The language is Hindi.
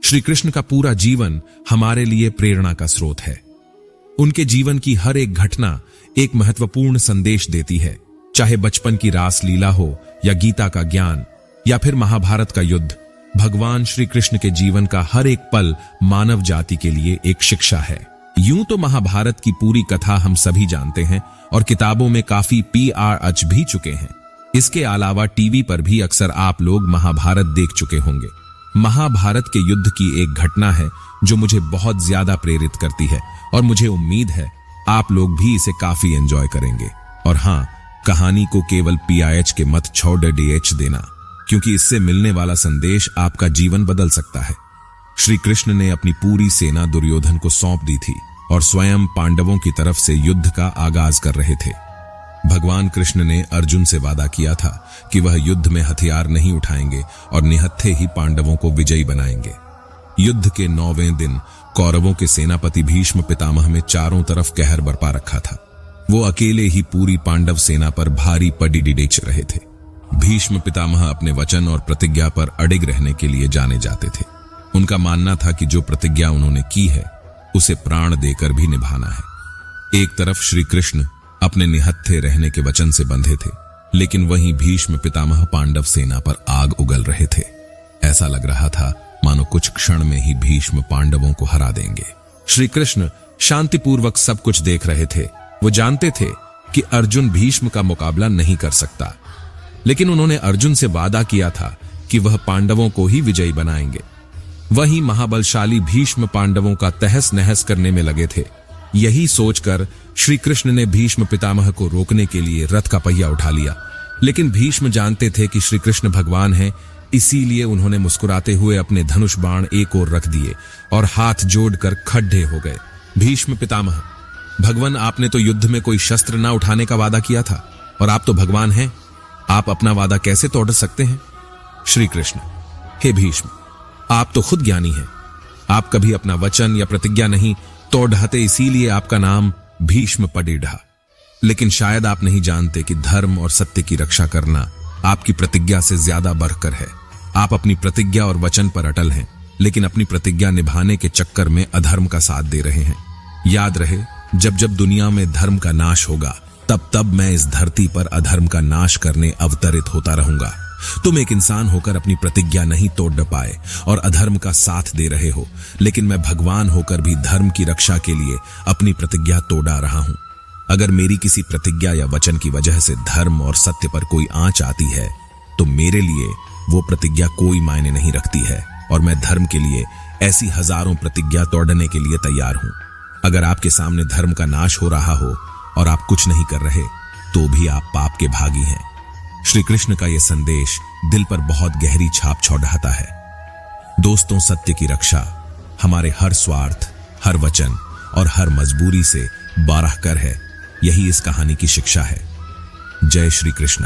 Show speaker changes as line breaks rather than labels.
श्री कृष्ण का पूरा जीवन हमारे लिए प्रेरणा का स्रोत है। उनके जीवन की हर एक घटना एक महत्वपूर्ण संदेश देती है, चाहे बचपन की रास लीला हो या गीता का ज्ञान या फिर महाभारत का युद्ध। भगवान श्री कृष्ण के जीवन का हर एक पल मानव जाति के लिए एक शिक्षा है। यूं तो महाभारत की पूरी कथा हम सभी जानते हैं और किताबों में काफी PR भी चुके हैं। इसके अलावा टीवी पर भी अक्सर आप लोग महाभारत देख चुके होंगे। महाभारत के युद्ध की एक घटना है जो मुझे बहुत ज्यादा प्रेरित करती है और मुझे उम्मीद है आप लोग भी इसे काफी एंजॉय करेंगे। और हां, कहानी को केवल PIH के मत छोड़ DH देना, क्योंकि इससे मिलने वाला संदेश आपका जीवन बदल सकता है। श्री कृष्ण ने अपनी पूरी सेना दुर्योधन को सौंप दी थी और स्वयं पांडवों की तरफ से युद्ध का आगाज कर रहे थे। भगवान कृष्ण ने अर्जुन से वादा किया था कि वह युद्ध में हथियार नहीं उठाएंगे और निहत्थे ही पांडवों को विजयी बनाएंगे। युद्ध के 9वें दिन कौरवों के सेनापति भीष्म पितामह में चारों तरफ कहर बरपा रखा था। वो अकेले ही पूरी पांडव सेना पर भारी पड़ी डिडेच रहे थे। भीष्म पितामह अपने वचन और प्रतिज्ञा पर अडिग रहने के लिए जाने जाते थे। उनका मानना था कि जो प्रतिज्ञा उन्होंने की है उसे प्राण देकर भी निभाना है। एक तरफ श्री कृष्ण अपने निहत्थे रहने के वचन से बंधे थे, लेकिन वहीं भीष्म पितामह पांडव सेना पर आग उगल रहे थे। ऐसा लग रहा था मानो कुछ क्षण में ही भीष्म पांडवों को हरा देंगे। श्री कृष्ण शांतिपूर्वक सब कुछ देख रहे थे। वो जानते थे कि अर्जुन भीष्म का मुकाबला नहीं कर सकता, लेकिन उन्होंने अर्जुन से वादा किया था कि वह पांडवों को ही विजयी बनाएंगे। वहीं महाबलशाली भीष्म पांडवों का तहस नहस करने में लगे थे। यही सोचकर श्री कृष्ण ने भीष्म पितामह को रोकने के लिए रथ का पहिया उठा लिया, लेकिन भीष्म जानते थे कि श्री कृष्ण भगवान हैं, इसीलिए उन्होंने मुस्कुराते हुए अपने धनुष बाण एक ओर रख दिए और हाथ जोड़कर खड्डे हो गए। भीष्म पितामह, भगवान, आपने तो युद्ध में कोई शस्त्र ना उठाने का वादा किया था और आप तो भगवान हैं, आप अपना वादा कैसे तोड़ सकते हैं? श्री कृष्ण, हे भीष्म, आप तो खुद ज्ञानी हैं, आप कभी अपना वचन या प्रतिज्ञा नहीं तोड़ ढाते, इसीलिए आपका नाम भीष्म पडिढ़ा। लेकिन शायद आप नहीं जानते कि धर्म और सत्य की रक्षा करना आपकी प्रतिज्ञा से ज्यादा बढ़कर है। आप अपनी प्रतिज्ञा और वचन पर अटल हैं, लेकिन अपनी प्रतिज्ञा निभाने के चक्कर में अधर्म का साथ दे रहे हैं। याद रहे, जब जब दुनिया में धर्म का नाश होगा, तब तब मैं इस धरती पर अधर्म का नाश करने अवतरित होता रहूंगा। तुम एक इंसान होकर अपनी प्रतिज्ञा नहीं तोड़ पाए और अधर्म का साथ दे रहे हो, लेकिन मैं भगवान होकर भी धर्म की रक्षा के लिए अपनी प्रतिज्ञा तोड़ा रहा हूं। अगर मेरी किसी प्रतिज्ञा या वचन की वजह से धर्म और सत्य पर कोई आंच आती है, तो मेरे लिए वो प्रतिज्ञा कोई मायने नहीं रखती है और मैं धर्म के लिए ऐसी हजारों प्रतिज्ञा तोड़ने के लिए तैयार हूं। अगर आपके सामने धर्म का नाश हो रहा हो और आप कुछ नहीं कर रहे, तो भी आप पाप के भागी हैं। श्री कृष्ण का यह संदेश दिल पर बहुत गहरी छाप छोड़ता है। दोस्तों, सत्य की रक्षा हमारे हर स्वार्थ, हर वचन और हर मजबूरी से बारह कर है। यही इस कहानी की शिक्षा है। जय श्री कृष्ण।